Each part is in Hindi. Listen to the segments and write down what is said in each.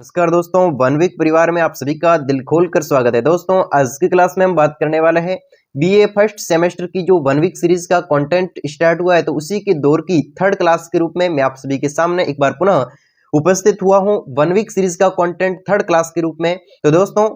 नमस्कार दोस्तों, वन वीक परिवार में आप सभी का दिल खोल कर स्वागत है। दोस्तों, आज की क्लास में हम बात करने वाले हैं बीए फर्स्ट सेमेस्टर की जो वन वीक सीरीज का कंटेंट स्टार्ट हुआ है, तो उसी के दौर की थर्ड क्लास के रूप में मैं आप सभी के सामने एक बार पुनः उपस्थित हुआ हूं। वन वीक सीरीज का कंटेंट थर्ड क्लास के रूप में। तो दोस्तों,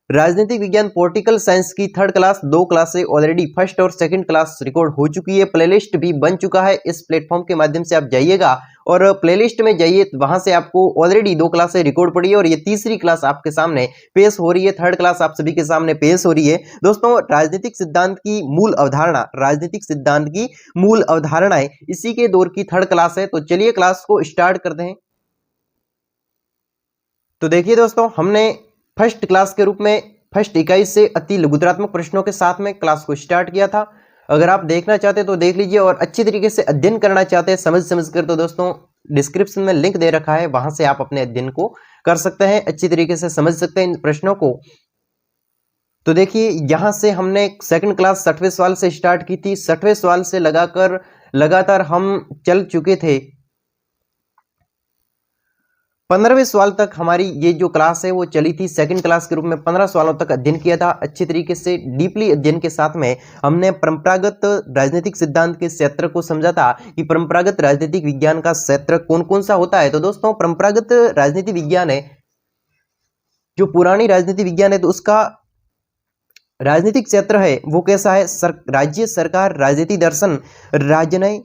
राजनीतिक विज्ञान पॉलिटिकल साइंस की थर्ड क्लास, दो क्लासें ऑलरेडी फर्स्ट और सेकंड क्लास रिकॉर्ड हो चुकी है। प्लेलिस्ट भी बन चुका है। इस प्लेटफॉर्म के माध्यम से आप जाइएगा और प्लेलिस्ट में जाइए, वहां से आपको ऑलरेडी दो क्लासें रिकॉर्ड पड़ी है और ये तीसरी क्लास आपके सामने पेश हो रही है। थर्ड क्लास आप सभी के सामने पेश हो रही है। दोस्तों, राजनीतिक सिद्धांत की मूल अवधारणा, राजनीतिक सिद्धांत की मूल अवधारणाएं, इसी के दौर की थर्ड क्लास है। तो चलिए क्लास को स्टार्ट करते हैं। तो देखिए दोस्तों, हमने फर्स्ट क्लास के रूप में फर्स्ट इकाई से अति लघुतरात्मक प्रश्नों के साथ में क्लास को स्टार्ट किया था। अगर आप देखना चाहते हैं तो देख लीजिए, और अच्छी तरीके से अध्ययन करना चाहते हैं समझ कर, तो दोस्तों डिस्क्रिप्शन में लिंक दे रखा है, वहां से आप अपने अध्ययन को कर सकते हैं, अच्छी तरीके से समझ सकते हैं इन प्रश्नों को। तो देखिए, यहां से हमने सेकंड क्लास 60वें सवाल से स्टार्ट की थी। 60वें सवाल से लगातार हम चल चुके थे 15वें सवाल तक। हमारी ये जो क्लास है वो चली थी सेकंड क्लास के रूप में। 15 सवालों तक अध्ययन किया था अच्छी तरीके से, डीपली अध्ययन के साथ में हमने परंपरागत राजनीतिक सिद्धांत के क्षेत्र को समझा था कि परंपरागत राजनीतिक विज्ञान का क्षेत्र कौन कौन सा होता है। तो दोस्तों, परंपरागत राजनीति विज्ञान है, जो पुरानी राजनीति विज्ञान है, तो उसका राजनीतिक क्षेत्र है वो कैसा है? राज्य सरकार, राजनीति दर्शन, राजनय,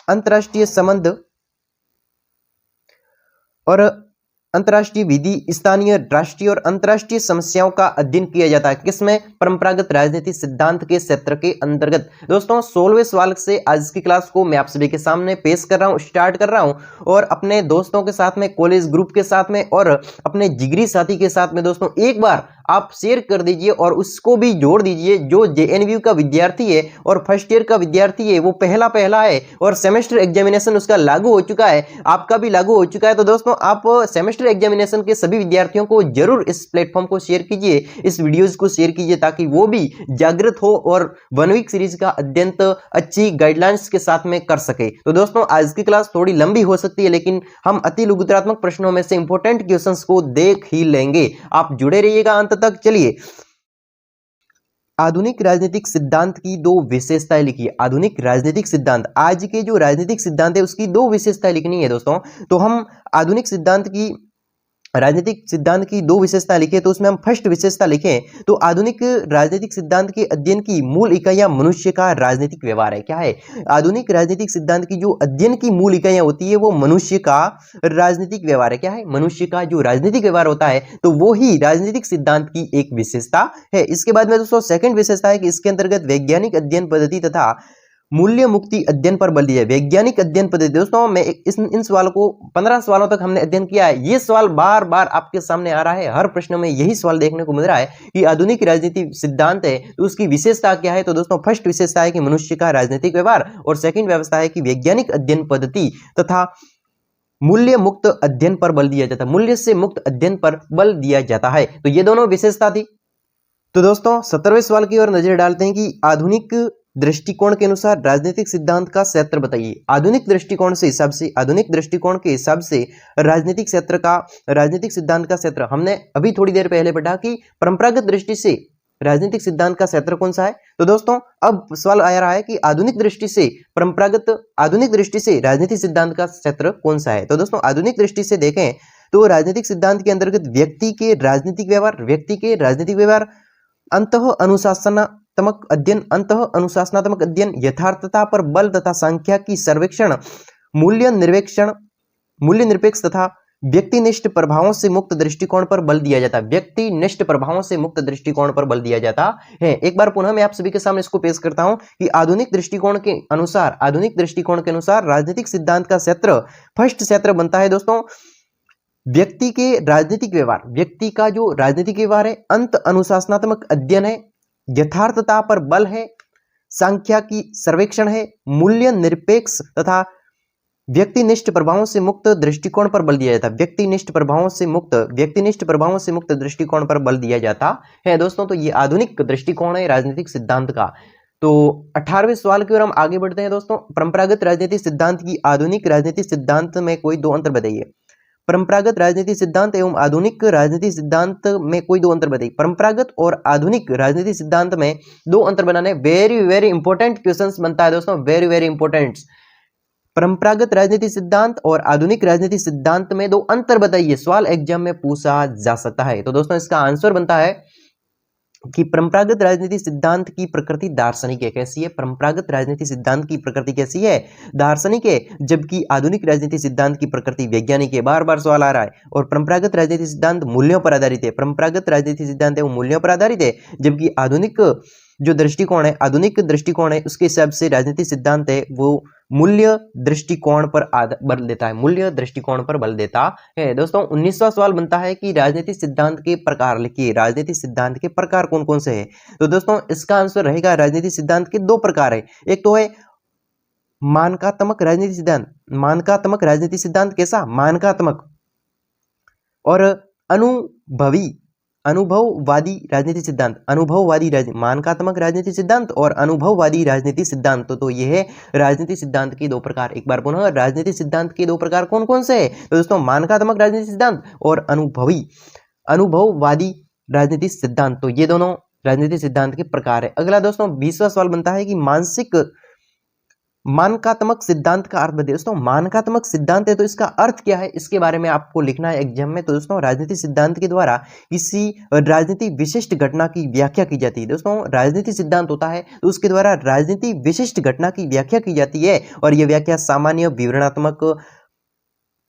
अंतरराष्ट्रीय संबंध और अंतर्राष्ट्रीय विधि, स्थानीय, राष्ट्रीय और अंतर्राष्ट्रीय समस्याओं का अध्ययन किया जाता है। किसमें? परंपरागत राजनीति सिद्धांत के क्षेत्र के अंतर्गत। दोस्तों, 16वें सवाल से आज की क्लास को मैं आप सभी के सामने पेश कर रहा हूं, स्टार्ट कर रहा हूं, और अपने दोस्तों के साथ में, कॉलेज ग्रुप के साथ में और अपने जिगरी साथी के साथ में दोस्तों एक बार आप शेयर कर दीजिए और उसको भी जोड़ दीजिए। जो जेएनयू का विद्यार्थी है और फर्स्ट ईयर का विद्यार्थी है, वो पहला है और सेमेस्टर एग्जामिनेशन उसका लागू हो चुका है, आपका भी लागू हो चुका है। तो दोस्तों, आप सेमेस्टर एग्जामिनेशन के सभी विद्यार्थियों को जरूर इस प्लेटफॉर्म को शेयर कीजिए, इस वीडियोज को शेयर कीजिए, ताकि वो भी जागृत हो और वन वीक सीरीज का अध्ययन अच्छी गाइडलाइंस के साथ में कर सके। तो दोस्तों, आज की क्लास थोड़ी लंबी हो सकती है, लेकिन हम अति लघुतरात्मक प्रश्नों में से इंपॉर्टेंट क्वेश्चंस को देख ही लेंगे। आप जुड़े रहिएगा अंत तक। चलिए, आधुनिक राजनीतिक सिद्धांत की दो विशेषताएं लिखिए। आधुनिक राजनीतिक सिद्धांत, आज के जो राजनीतिक सिद्धांत है उसकी दो विशेषताएं लिखनी है दोस्तों। तो हम आधुनिक राजनीतिक सिद्धांत की दो विशेषता लिखे, तो उसमें हम फर्स्ट विशेषता लिखें तो आधुनिक राजनीतिक सिद्धांत के अध्ययन की मूल इकाइयां मनुष्य का राजनीतिक व्यवहार है। क्या है? आधुनिक राजनीतिक सिद्धांत की जो अध्ययन की मूल इकाइयां होती है वो मनुष्य का राजनीतिक व्यवहार है। क्या है? मनुष्य का जो राजनीतिक व्यवहार होता है, तो वो ही राजनीतिक सिद्धांत की एक विशेषता है। इसके बाद में दोस्तों सेकंड विशेषता है कि इसके अंतर्गत वैज्ञानिक अध्ययन पद्धति तथा मूल्य मुक्ति अध्ययन पर बल दिया है। वैज्ञानिक अध्ययन पद्धति, दोस्तों मैं इन सवालों को 15 सवालों तक हमने अध्ययन किया है। ये सवाल बार बार आपके सामने आ रहा है, हर प्रश्न में यही सवाल देखने को मिल रहा है कि आधुनिक राजनीति सिद्धांत है तो उसकी विशेषता क्या है। तो दोस्तों, फर्स्ट विशेषता है कि मनुष्य का राजनीतिक व्यवहार, और सेकंड व्यवस्था है कि वैज्ञानिक अध्ययन पद्धति तथा मूल्य मुक्त अध्ययन पर बल दिया जाता है। मूल्य से मुक्त अध्ययन पर बल दिया जाता है। तो ये दोनों विशेषता थी। तो दोस्तों, 17वें सवाल की ओर नजर डालते हैं कि आधुनिक दृष्टिकोण के अनुसार राजनीतिक सिद्धांत का क्षेत्र बताइए। आधुनिक दृष्टिकोण के हिसाब से राजनीतिक सिद्धांत का क्षेत्र हमने अभी थोड़ी देर पहले पढ़ा कि परंपरागत दृष्टि से राजनीतिक सिद्धांत का क्षेत्र कौन सा है। तो दोस्तों, अब सवाल आ रहा है कि आधुनिक दृष्टि से राजनीतिक सिद्धांत का क्षेत्र कौन सा है। तो दोस्तों, आधुनिक दृष्टि से देखें तो राजनीतिक सिद्धांत के अंतर्गत व्यक्ति के राजनीतिक व्यवहार, अंतः अनुशासनात्मक अध्ययन, यथार्थता पर बल तथा सांख्यिकी सर्वेक्षण, मूल्य निरपेक्ष तथा व्यक्तिनिष्ठ प्रभावों से मुक्त दृष्टिकोण पर बल दिया जाता है। व्यक्तिनिष्ठ प्रभावों से मुक्त दृष्टिकोण पर बल दिया जाता है। एक बार पुनः मैं आप सभी के सामने इसको पेश करता हूं कि आधुनिक दृष्टिकोण के अनुसार राजनीतिक सिद्धांत का क्षेत्र, फर्स्ट क्षेत्र बनता है दोस्तों व्यक्ति का जो राजनीतिक व्यवहार है, अंत अनुशासनात्मक अध्ययन है, यथार्थता पर बल है, सांख्यिकी सर्वेक्षण है, मूल्य निरपेक्ष तथा व्यक्तिनिष्ठ प्रभावों से मुक्त दृष्टिकोण पर बल दिया जाता है। व्यक्तिनिष्ठ प्रभावों से मुक्त दृष्टिकोण पर बल दिया जाता है दोस्तों। तो ये आधुनिक दृष्टिकोण है राजनीतिक सिद्धांत का। तो 18वें सवाल की ओर हम आगे बढ़ते हैं दोस्तों। परंपरागत राजनीतिक सिद्धांत की आधुनिक राजनीतिक सिद्धांत में कोई दो अंतर बताइए। परंपरागत राजनीति सिद्धांत एवं आधुनिक राजनीति सिद्धांत में कोई दो अंतर बताइए। परंपरागत और आधुनिक राजनीति सिद्धांत में दो अंतर बनाने। वेरी वेरी इंपॉर्टेंट क्वेश्चंस बनता है दोस्तों, वेरी वेरी इंपॉर्टेंट। परंपरागत राजनीति सिद्धांत और आधुनिक राजनीति सिद्धांत में दो अंतर बताइए, सवाल एग्जाम में पूछा जा सकता है। तो दोस्तों इसका आंसर बनता है कि परंपरागत राजनीति सिद्धांत की प्रकृति दार्शनिक है। कैसी है? परंपरागत राजनीति सिद्धांत की प्रकृति कैसी है? दार्शनिक है, जबकि आधुनिक राजनीति सिद्धांत की प्रकृति वैज्ञानिक है। बार बार सवाल आ रहा है। और परंपरागत राजनीति सिद्धांत मूल्यों पर आधारित है। परंपरागत राजनीति सिद्धांत है वो मूल्यों पर आधारित है, जबकि आधुनिक जो दृष्टिकोण है, आधुनिक दृष्टिकोण है, उसके हिसाब से राजनीति सिद्धांत है वो मूल्य दृष्टिकोण पर बल देता है, मूल्य दृष्टिकोण पर बल देता है। दोस्तों 19वां सवाल बनता है कि राजनीति सिद्धांत के प्रकार लिखिए। राजनीति सिद्धांत के प्रकार कौन कौन से हैं? तो दोस्तों इसका आंसर रहेगा राजनीति सिद्धांत के दो प्रकार है। एक तो है मानकात्मक राजनीति सिद्धांत। मानकात्मक राजनीति सिद्धांत कैसा? मानकात्मक। और अनुभववादी राजनीति सिद्धांत। अनुभववादी मानकात्मक राजनीति सिद्धांत और अनुभववादी राजनीति सिद्धांत। तो यह है राजनीति सिद्धांत के दो प्रकार। एक बार पुनः राजनीति सिद्धांत के दो प्रकार कौन कौन से हैं? तो दोस्तों मानकात्मक राजनीति सिद्धांत और अनुभववादी राजनीति सिद्धांत। तो ये दोनों राजनीति सिद्धांत के प्रकार है। अगला दोस्तों 20वां सवाल बनता है कि मानकात्मक सिद्धांत का अर्थ बताइए। दोस्तों मानकात्मक सिद्धांत है तो इसका अर्थ क्या है, इसके बारे में आपको लिखना है एग्जाम में। तो दोस्तों राजनीति सिद्धांत के द्वारा किसी राजनीति विशिष्ट घटना की व्याख्या की जाती है। दोस्तों राजनीति सिद्धांत होता है तो उसके द्वारा राजनीति विशिष्ट घटना की व्याख्या की जाती है, और यह व्याख्या सामान्य, विवरणात्मक,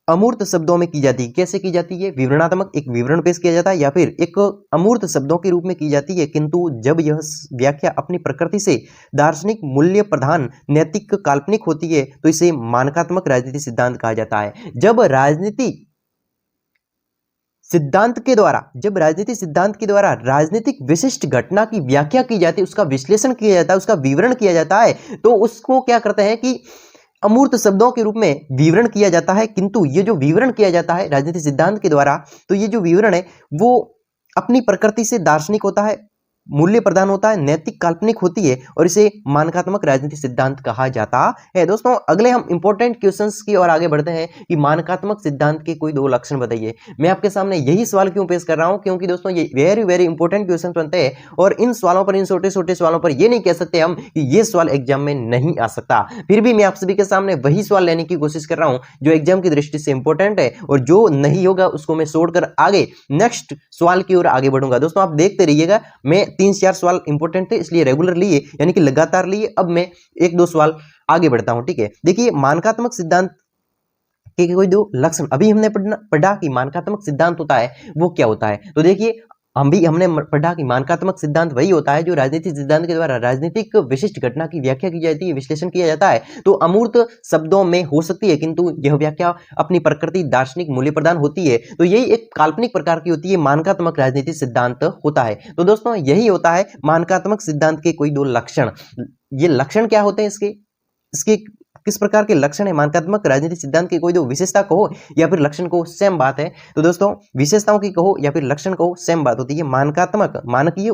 अमूर्त शब्दों में की जाती है। कैसे की जाती है? विवरणात्मक, एक विवरण पेश किया जाता है, या फिर एक अमूर्त शब्दों के रूप में की जाती है। किंतु जब यह व्याख्या अपनी प्रकृति से दार्शनिक, मूल्य प्रधान, नैतिक, काल्पनिक होती है तो इसे मानकात्मक राजनीति सिद्धांत कहा जाता है। जब राजनीति सिद्धांत के द्वारा राजनीतिक विशिष्ट घटना की व्याख्या की जाती है, उसका विश्लेषण किया जाता है, उसका विवरण किया जाता है, तो उसको क्या करते हैं कि अमूर्त शब्दों के रूप में विवरण किया जाता है। किंतु ये जो विवरण किया जाता है राजनीति सिद्धांत के द्वारा, तो ये जो विवरण है वो अपनी प्रकृति से दार्शनिक होता है, मूल्य प्रदान होता है, नैतिक, काल्पनिक होती है, और इसे मानकात्मक राजनीति सिद्धांत कहा जाता है। दोस्तों अगले हम इंपॉर्टेंट क्वेश्चंस की ओर आगे बढ़ते हैं कि मानकात्मक सिद्धांत के कोई दो लक्षण बताइए। मैं आपके सामने यही सवाल क्यों पेश कर रहा हूं, क्योंकि दोस्तों ये वेरी वेरी इंपॉर्टेंट क्वेश्चन बनते हैं, और इन सवालों पर, इन छोटे छोटे सवालों पर ये नहीं कह सकते हम कि ये सवाल एग्जाम में नहीं आ सकता। फिर भी मैं आप सभी के सामने वही सवाल लेने की कोशिश कर रहा हूं जो एग्जाम की दृष्टि से इंपॉर्टेंट है, और जो नहीं होगा उसको मैं छोड़कर आगे नेक्स्ट सवाल की ओर आगे बढ़ूंगा। दोस्तों आप देखते रहिएगा, मैं 3-4 सवाल इंपॉर्टेंट थे इसलिए रेगुलर लिए, यानी कि लगातार लिए। अब मैं 1-2 सवाल आगे बढ़ता हूं, ठीक है। देखिए मानकात्मक सिद्धांत के कोई दो लक्षण अभी हमने पढ़ा कि मानकात्मक सिद्धांत होता है वो क्या होता है। तो देखिए हमने पढ़ा कि मानकात्मक सिद्धांत वही होता है जो राजनीतिक सिद्धांत के द्वारा राजनीतिक विशिष्ट घटना की व्याख्या की जाती है, विश्लेषण किया जाता है, तो अमूर्त शब्दों में हो सकती है, किंतु यह व्याख्या अपनी प्रकृति दार्शनिक, मूल्य प्रदान होती है। तो यही एक काल्पनिक प्रकार की होती है, मानकात्मक राजनीतिक सिद्धांत होता है। तो दोस्तों यही होता है मानकात्मक सिद्धांत के कोई दो लक्षण। ये लक्षण क्या होते हैं इसके किस प्रकार के लक्षण है? मानकात्मक राजनीतिक सिद्धांत की कोई दो विशेषता कहो या फिर लक्षण कहो, सेम बात है। तो दोस्तों विशेषताओं की कहो या फिर लक्षण कहो, सेम बात होती है। मानकात्मक, मानकीय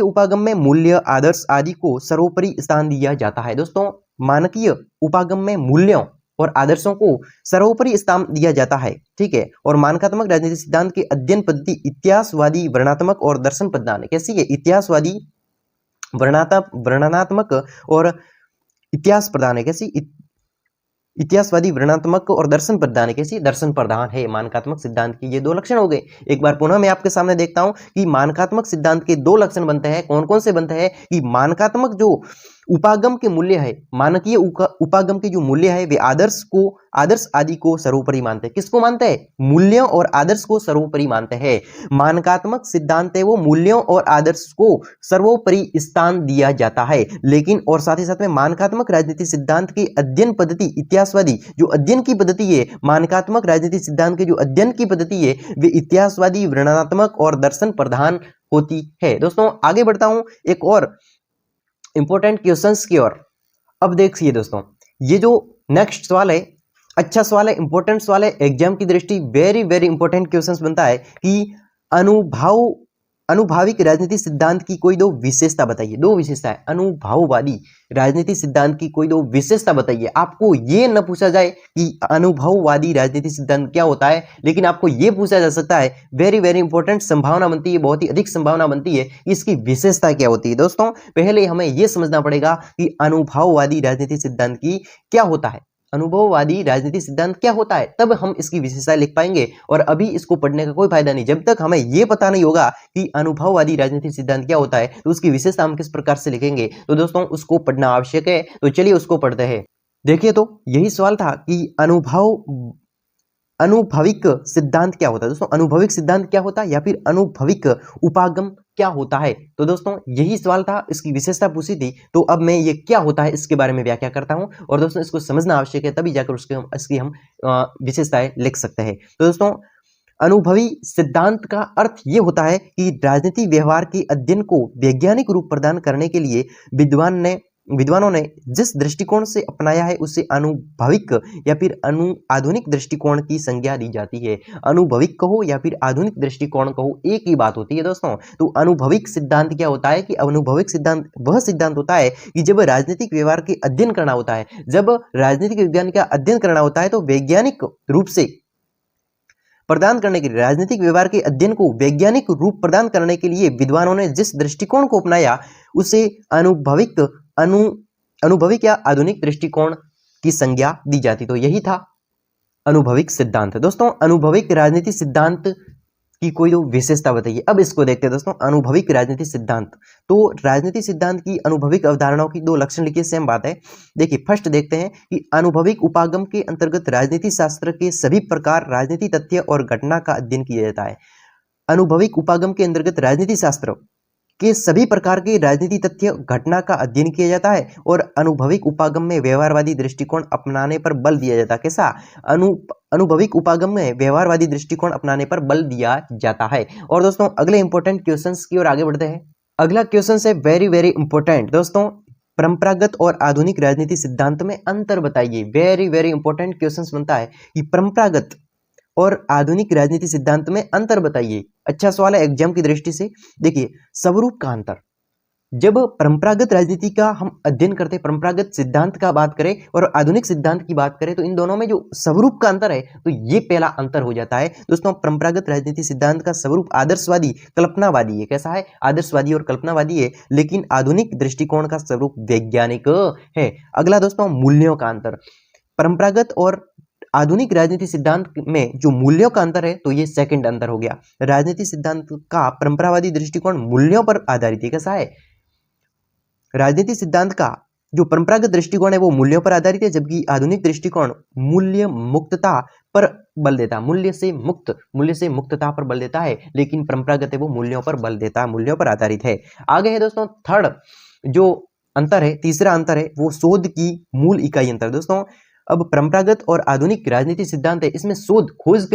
उपागम में मूल्य, आदर्श आदि को सर्वोपरि स्थान दिया जाता है। दोस्तों मानकीय उपागम में मूल्यों और आदर्शों को सर्वोपरि स्थान दिया जाता है, ठीक है। और मानकात्मक राजनीतिक सिद्धांत की अध्ययन पद्धति इतिहासवादी, वर्णनात्मक और दर्शन प्रदान है। कैसी है? इतिहासवादी, वर्णनात्मक और इतिहास प्रदान है। कैसी? इतिहासवादी, वर्णनात्मक और दर्शन प्रदान है। कैसी? दर्शन प्रदान है मानकात्मक सिद्धांत की। ये दो लक्षण हो गए। एक बार पुनः मैं आपके सामने देखता हूं कि मानकात्मक सिद्धांत के दो लक्षण बनते हैं। कौन कौन से बनते हैं? कि मानकात्मक जो उपागम के मूल्य है, मानकीय उपागम के जो मूल्य है वे आदर्श आदि को सर्वोपरि मानते हैं। किसको मानते हैं? मूल्यों और आदर्श को सर्वोपरि मानते हैं। मानकात्मक सिद्धांत है वो मूल्यों और आदर्श को सर्वोपरि स्थान दिया जाता है। लेकिन और साथ ही साथ में मानकात्मक राजनीति सिद्धांत की अध्ययन पद्धति इतिहासवादी, जो अध्ययन की पद्धति है, मानकात्मक राजनीति सिद्धांत के जो अध्ययन की पद्धति है वे इतिहासवादी, वर्णनात्मक और दर्शन प्रधान होती है। दोस्तों आगे बढ़ता हूं एक और इंपॉर्टेंट क्वेश्चंस की ओर। अब देखिए दोस्तों, ये जो नेक्स्ट सवाल है अच्छा सवाल है, इंपॉर्टेंट सवाल है, एग्जाम की दृष्टि वेरी वेरी इंपॉर्टेंट क्वेश्चंस बनता है कि अनुभाविक राजनीति सिद्धांत की कोई दो विशेषता बताइए। दो विशेषताएं, अनुभववादी राजनीति सिद्धांत की कोई दो विशेषता बताइए। आपको ये न पूछा जाए कि अनुभववादी राजनीति सिद्धांत क्या होता है, लेकिन आपको ये पूछा जा सकता है, वेरी वेरी इंपॉर्टेंट, संभावना बनती है, बहुत ही अधिक संभावना बनती है, इसकी विशेषता क्या होती है। दोस्तों पहले हमें यह समझना पड़ेगा कि अनुभववादी राजनीति सिद्धांत की क्या होता है, अनुभववादी राजनीति सिद्धांत क्या होता है, तब हम इसकी विशेषता लिख पाएंगे। और अभी इसको पढ़ने का कोई फायदा नहीं, जब तक हमें यह पता नहीं होगा कि अनुभववादी राजनीति सिद्धांत क्या होता है तो उसकी विशेषता हम किस प्रकार से लिखेंगे। तो दोस्तों उसको पढ़ना आवश्यक है, तो चलिए उसको पढ़ते हैं। देखिए तो यही सवाल था कि अनुभविक सिद्धांत क्या होता है। दोस्तों अनुभविक सिद्धांत क्या होता है या फिर अनुभविक उपागम क्या होता है, तो दोस्तों यही सवाल था, इसकी विशेषता पूछी थी। तो अब मैं ये क्या होता है इसके बारे में व्याख्या करता हूं, और दोस्तों इसको समझना आवश्यक है, तभी जाकर इसकी हम विशेषताएं लिख सकते हैं। तो दोस्तों अनुभवी सिद्धांत का अर्थ ये होता है कि राजनीतिक व्यवहार के अध्ययन को वैज्ञानिक रूप प्रदान करने के लिए विद्वानों ने जिस दृष्टिकोण से अपनाया है उसे अनुभविक या फिर आधुनिक दृष्टिकोण की संज्ञा दी जाती है। अनुभविक कहो या फिर आधुनिक दृष्टिकोण कहो, एक ही बात होती है दोस्तों। तो अनुभविक सिद्धांत क्या होता है कि अनुभविक सिद्धांत वह सिद्धांत होता है कि जब राजनीतिक व्यवहार के अध्ययन करना होता है, जब राजनीतिक विज्ञान का अध्ययन करना होता है तो वैज्ञानिक रूप से प्रदान करने के लिए, राजनीतिक व्यवहार के अध्ययन को वैज्ञानिक रूप प्रदान करने के लिए विद्वानों ने जिस दृष्टिकोण को अपनाया उसे अनुभविक या आधुनिक दृष्टिकोण की संज्ञा दी जाती। तो यही था अनुभविक सिद्धांत। दोस्तों अनुभविक राजनीति सिद्धांत की कोई दो विशेषता बताइए। अब इसको देखते हैं दोस्तों, अनुभविक राजनीति सिद्धांत। तो राजनीति सिद्धांत की अनुभविक अवधारणाओं की दो लक्षण लिखिए, सेम बात है। देखिए फर्स्ट देखते हैं कि अनुभविक उपागम के अंतर्गत राजनीति शास्त्र के सभी प्रकार राजनीति तथ्य और घटना का अध्ययन किया जाता है। अनुभविक उपागम के अंतर्गत राजनीति शास्त्र के सभी प्रकार के राजनीति तथ्य घटना का अध्ययन किया जाता है, और अनुभविक उपागम में व्यवहारवादी दृष्टिकोण अपनाने पर बल दिया जाता है। कैसा? अनुभविक उपागम में व्यवहारवादी दृष्टिकोण अपनाने पर बल दिया जाता है। और दोस्तों अगले इंपॉर्टेंट क्वेश्चंस की ओर आगे बढ़ते हैं। अगला क्वेश्चन है वेरी वेरी इंपॉर्टेंट दोस्तों, परंपरागत और आधुनिक राजनीति सिद्धांत में अंतर बताइए। वेरी वेरी इंपॉर्टेंट क्वेश्चन बनता है कि परंपरागत और आधुनिक राजनीति सिद्धांत में अंतर बताइए। अच्छा सवाल है एग्जाम की दृष्टि से। देखिए स्वरूप का अंतर, जब परंपरागत राजनीति का हम अध्ययन करते हैं, परंपरागत सिद्धांत का बात करें और आधुनिक सिद्धांत की बात करें, तो इन दोनों में जो स्वरूप का अंतर है तो ये पहला अंतर हो जाता है। दोस्तों परंपरागत राजनीति सिद्धांत का स्वरूप आदर्शवादी कल्पनावादी है। कैसा है? आदर्शवादी और कल्पनावादी है, लेकिन आधुनिक दृष्टिकोण का स्वरूप वैज्ञानिक है। अगला दोस्तों मूल्यों का अंतर, परंपरागत और आधुनिक राजनीति सिद्धांत में जो मूल्यों का अंतर है तो ये सेकंड अंतर हो गया। राजनीति सिद्धांत का परंपरावादी दृष्टिकोण मूल्यों पर आधारित है। कैसा है? राजनीति सिद्धांत का जो परंपरागत दृष्टिकोण है वो मूल्यों पर आधारित है, जबकि आधुनिक दृष्टिकोण मूल्य मुक्तता पर बल देता है, मूल्य से मुक्तता पर बल देता है, लेकिन परंपरागत है वो मूल्यों पर बल देता है, मूल्यों पर आधारित है। आगे है दोस्तों थर्ड जो अंतर है, तीसरा अंतर है वो शोध की मूल इकाई अंतर। दोस्तों अब परंपरागत और आधुनिक राजनीति सिद्धांत है, इसमें शोध खोज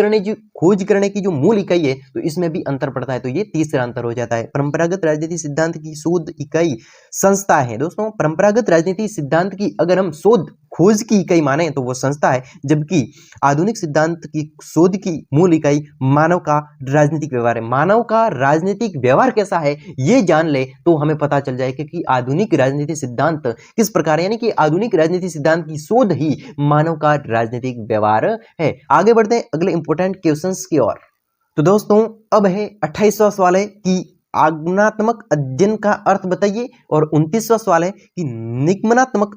करने की जो मूल इकाई है तो इसमें भी अंतर पड़ता है, तो ये तीसरा अंतर हो जाता है। परंपरागत राजनीति सिद्धांत की शोध इकाई संस्था है। दोस्तों परंपरागत राजनीति सिद्धांत की अगर हम शोध खोज की इकाई माने तो वो संस्था है, जबकि आधुनिक सिद्धांत की शोध की मूल इकाई मानव का राजनीतिक व्यवहार है। मानव का राजनीतिक व्यवहार कैसा है ये जान ले तो हमें पता चल जाएगा कि आधुनिक राजनीति सिद्धांत किस प्रकार है, यानी कि आधुनिक राजनीति सिद्धांत की शोध ही मानव का राजनीतिक व्यवहार है। आगे बढ़ते हैं अगले इंपॉर्टेंट क्वेश्चंस की ओर। तो दोस्तों अब है 28वां सवाल है कि आगमनात्मक अध्ययन का अर्थ बताइए, और 29वां सवाल है कि निगमनात्मक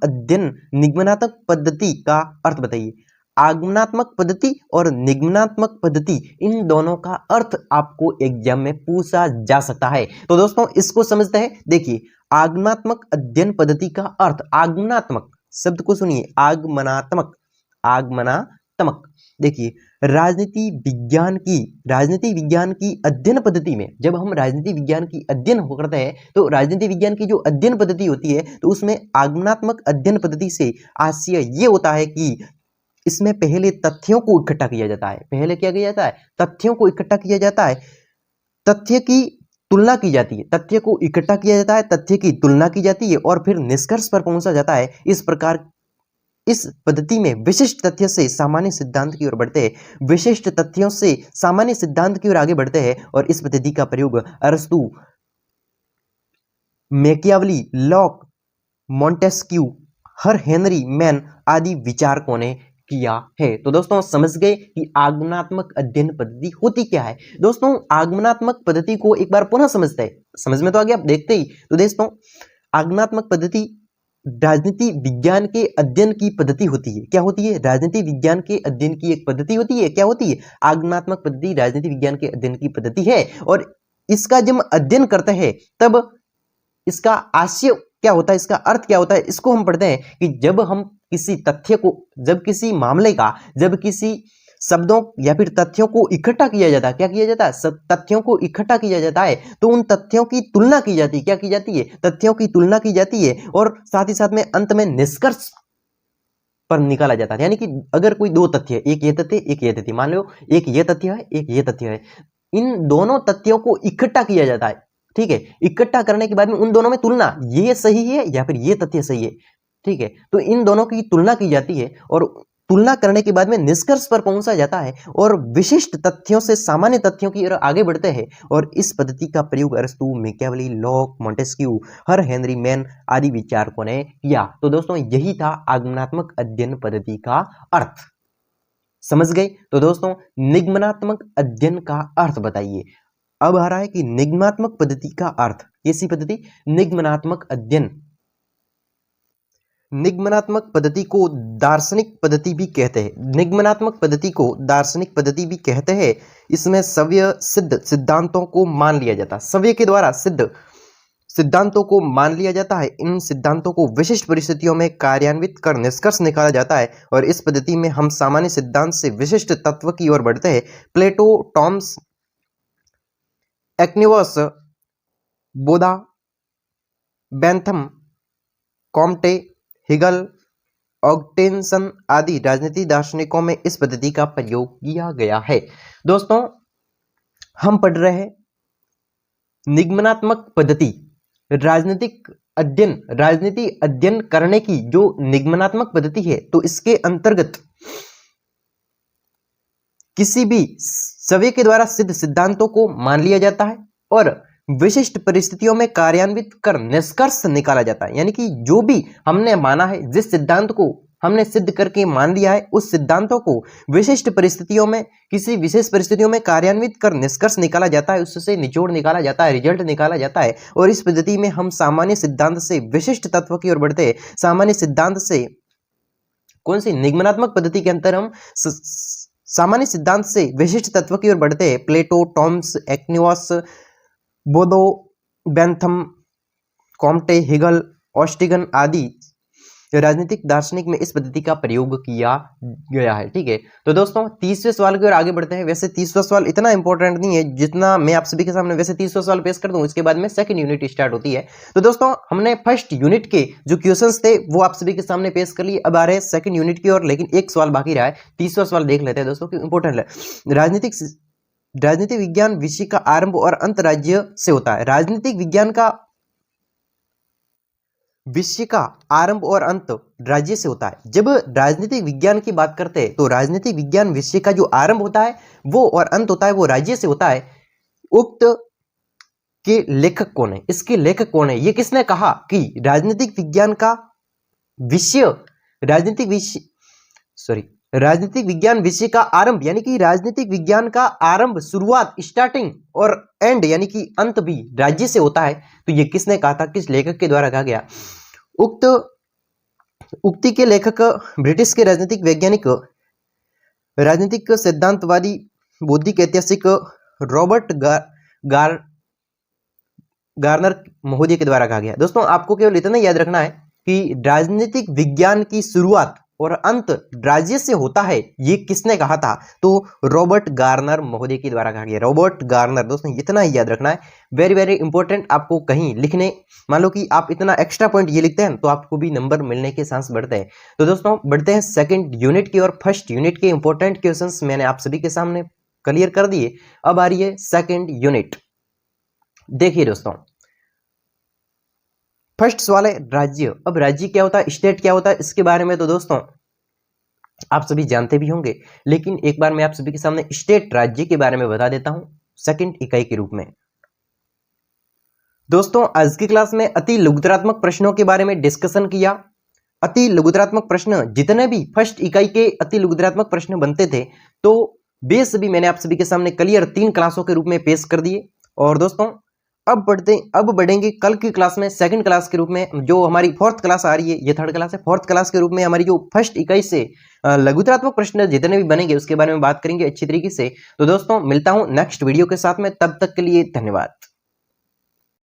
पद्धति का अर्थ बताइए। आगमनात्मक पद्धति और निगमनात्मक पद्धति, इन दोनों का अर्थ आपको एग्जाम में पूछा जा सकता है। तो दोस्तों इसको समझते हैं। देखिए आगमनात्मक अध्ययन पद्धति का अर्थ, आगमनात्मक शब्द को सुनिए, आगमनात्मक देखिए राजनीति विज्ञान की अध्ययन पद्धति में, जब हम राजनीति विज्ञान की अध्ययन करते हैं तो राजनीति विज्ञान की जो अध्ययन पद्धति होती है तो उसमें आगमनात्मक अध्ययन पद्धति से आशय ये होता है कि इसमें पहले तथ्यों को इकट्ठा किया जाता है। पहले क्या किया जाता है? तथ्यों को इकट्ठा किया जाता है, तथ्य की तुलना की जाती है, तथ्य को इकट्ठा किया जाता है, तथ्य की तुलना की जाती है और फिर निष्कर्ष पर पहुंचा जाता है। इस इस पद्धति में विशिष्ट तथ्य से सामान्य सिद्धांत की ओर बढ़ते हैं, विशिष्ट तथ्यों से सामान्य सिद्धांत की ओर आगे बढ़ते हैं और इस पद्धति का प्रयोग अरस्तु, मैकियावली, लॉक, मॉन्टेस्क्यू, हर हेनरी मैन आदि विचारकों ने किया है। तो दोस्तों समझ गए कि आगमनात्मक अध्ययन पद्धति होती क्या है। दोस्तों आगमनात्मक पद्धति को एक बार पुनः समझते हैं, समझ में तो आ गया, आप देखते ही। तो दोस्तों आगमनात्मक पद्धति राजनीति विज्ञान के अध्ययन की पद्धति होती है। क्या होती है? राजनीति विज्ञान के अध्ययन की एक पद्धति होती है। क्या होती है? आगमनात्मक पद्धति राजनीति विज्ञान के अध्ययन की पद्धति है। और इसका जब अध्ययन करते हैं तब इसका आशय क्या होता है, इसका अर्थ क्या होता है, इसको हम पढ़ते हैं कि जब हम किसी तथ्य को, जब किसी मामले का, जब किसी शब्दों या फिर तथ्यों को इकट्ठा किया जाता है, क्या किया जाता है? सब तथ्यों को इकट्ठा किया जाता है तो उन तथ्यों की तुलना की जाती है। क्या की जाती है? तथ्यों की तुलना की जाती है और साथ ही साथ में अंत में निष्कर्ष पर निकाला जाता है। यानी कि अगर कोई दो तथ्य, एक ये तथ्य, एक ये तथ्य, मान लो एक ये तथ्य है, एक ये तथ्य है, इन दोनों तथ्यों को इकट्ठा किया जाता है। ठीक है, इकट्ठा करने के बाद में उन दोनों में तुलना, ये सही है या फिर ये तथ्य सही है। ठीक है, तो इन दोनों की तुलना की जाती है और तुलना करने के बाद में निष्कर्ष पर पहुंचा जाता है और विशिष्ट तथ्यों से सामान्य तथ्यों की ओर आगे बढ़ते हैं। और इस पद्धति का प्रयोग अरस्तु, मैकियावली, लॉक, मॉन्टेस्क्यू, हर हेनरी मैन आदि विचारकों ने किया। तो दोस्तों यही था आगमनात्मक अध्ययन पद्धति का अर्थ। समझ गए? तो दोस्तों निगमनात्मक अध्ययन का अर्थ बताइए। अब आ रहा है कि निगमनात्मक पद्धति का अर्थ। कैसी पद्धति? निगमनात्मक अध्ययन। निगमनात्मक पद्धति को दार्शनिक पद्धति भी कहते हैं। निगमनात्मक पद्धति को दार्शनिक पद्धति भी कहते हैं। इसमें सव्य सिद्ध सिद्धांतों को मान लिया जाता है। सव्य के द्वारा सिद्ध सिद्धांतों को मान लिया जाता है। इन सिद्धांतों को विशिष्ट परिस्थितियों में कार्यान्वित कर निष्कर्ष निकाला जाता है और इस पद्धति में हम सामान्य सिद्धांत से विशिष्ट तत्व की ओर बढ़ते हैं। प्लेटो, टॉम्स, एक्विनस, बोधा, बेंथम, कॉम्टे, हिगल, ऑगस्टीन आदि राजनीति दार्शनिकों में इस पद्धति का प्रयोग किया गया है। दोस्तों हम पढ़ रहे हैं निगमनात्मक पद्धति, राजनीति अध्ययन करने की जो निगमनात्मक पद्धति है, तो इसके अंतर्गत किसी भी सव्य के द्वारा सिद्ध सिद्धांतों को मान लिया जाता है और विशिष्ट परिस्थितियों में कार्यान्वित कर निष्कर्ष निकाला जाता है। यानी कि जो भी हमने माना है, जिस सिद्धांत को हमने सिद्ध करके मान लिया है, उस सिद्धांतों को विशिष्ट परिस्थितियों में, किसी विशेष परिस्थितियों में कार्यान्वित कर निष्कर्ष निकाला जाता है, उससे निचोड़ निकाला जाता है, रिजल्ट निकाला जाता है। और इस पद्धति में हम सामान्य सिद्धांत से विशिष्ट तत्व की ओर बढ़ते हैं। सामान्य सिद्धांत से कौन सी? निगमनात्मक पद्धति के अंतर हम सामान्य सिद्धांत से विशिष्ट तत्व की ओर बढ़ते हैं। प्लेटो, टॉम्स, एक्विनस, बोधो, बेंथम, कॉम्टे, हिगल, ऑस्टिगन आदि राजनीतिक दार्शनिक में इस पद्धति का प्रयोग किया गया है। ठीक है, तो दोस्तों 30वें सवाल की ओर आगे बढ़ते हैं। वैसे 30वां सवाल इतना इंपॉर्टेंट नहीं है जितना मैं आप सभी के सामने वैसे 30वां सवाल पेश कर दूं, इसके बाद में सेकंड यूनिट स्टार्ट होती है। तो दोस्तों हमने फर्स्ट यूनिट के जो क्वेश्चंस थे वो आप सभी के सामने पेश कर लिए। अब आ रहे हैं सेकंड यूनिट की ओर, लेकिन एक सवाल बाकी रहा है। 30वां सवाल देख लेते हैं दोस्तों, कि इंपॉर्टेंट है। राजनीतिक विज्ञान विषय का आरंभ और अंत राज्य से होता है। राजनीतिक विज्ञान का विषय का आरंभ और अंत राज्य से होता है। जब राजनीतिक विज्ञान की बात करते हैं तो राजनीतिक विज्ञान विषय का जो आरंभ होता है वो और अंत होता है वो राज्य से होता है। उक्त के लेखक कौन है? इसके लेखक कौन है? ये किसने कहा कि राजनीतिक विज्ञान का विषय, राजनीतिक विज्ञान विषय का आरंभ, यानी कि राजनीतिक विज्ञान का आरंभ, शुरुआत, स्टार्टिंग और एंड यानी कि अंत भी राज्य से होता है। तो ये किसने कहा था? किस लेखक के द्वारा कहा गया? उक्ति के लेखक ब्रिटिश के राजनीतिक वैज्ञानिक, राजनीतिक सिद्धांतवादी, बौद्धिक ऐतिहासिक रॉबर्ट गार्नर महोदय के द्वारा कहा गया। दोस्तों आपको केवल इतना याद रखना है कि राजनीतिक विज्ञान की शुरुआत और अंत राज्य से होता है, ये किसने कहा था? तो रॉबर्ट गार्नर महोदय के द्वारा कहा गया। रॉबर्ट गार्नर, दोस्तों इतना ही याद रखना है, वेरी वेरी इंपॉर्टेंट। आपको कहीं लिखने, मान लो कि आप इतना एक्स्ट्रा पॉइंट ये लिखते हैं तो आपको भी नंबर मिलने के चांस बढ़ते हैं। तो दोस्तों बढ़ते हैं सेकंड यूनिट की और फर्स्ट यूनिट के इंपॉर्टेंट क्वेश्चंस मैंने आप सभी के सामने क्लियर कर दिए। अब आ रही है सेकंड यूनिट। देखिए दोस्तों, फर्स्ट सवाल है राज्य। अब राज्य क्या होता है, स्टेट क्या होता है, इसके बारे में तो दोस्तों आप सभी जानते भी होंगे, लेकिन एक बार मैं आप सभी के सामने स्टेट राज्य के बारे में बता देता हूं सेकंड इकाई के रूप में। दोस्तों आज की क्लास में अति लघुतरात्मक प्रश्नों के बारे में डिस्कशन किया। अति लघुतरात्मक प्रश्न जितने भी फर्स्ट इकाई के अति लघुतरात्मक प्रश्न बनते थे तो वे सभी मैंने आप सभी के सामने क्लियर 3 क्लासों के रूप में पेश कर दिए। और दोस्तों अब बढ़ेंगे कल की क्लास में सेकंड क्लास के रूप में, जो हमारी फोर्थ क्लास आ रही है, ये थर्ड क्लास है, फोर्थ क्लास के रूप में हमारी जो फर्स्ट इकाई से लघुतरात्मक प्रश्न जितने भी बनेंगे उसके बारे में बात करेंगे अच्छी तरीके से। तो दोस्तों मिलता हूं नेक्स्ट वीडियो के साथ में, तब तक के लिए धन्यवाद।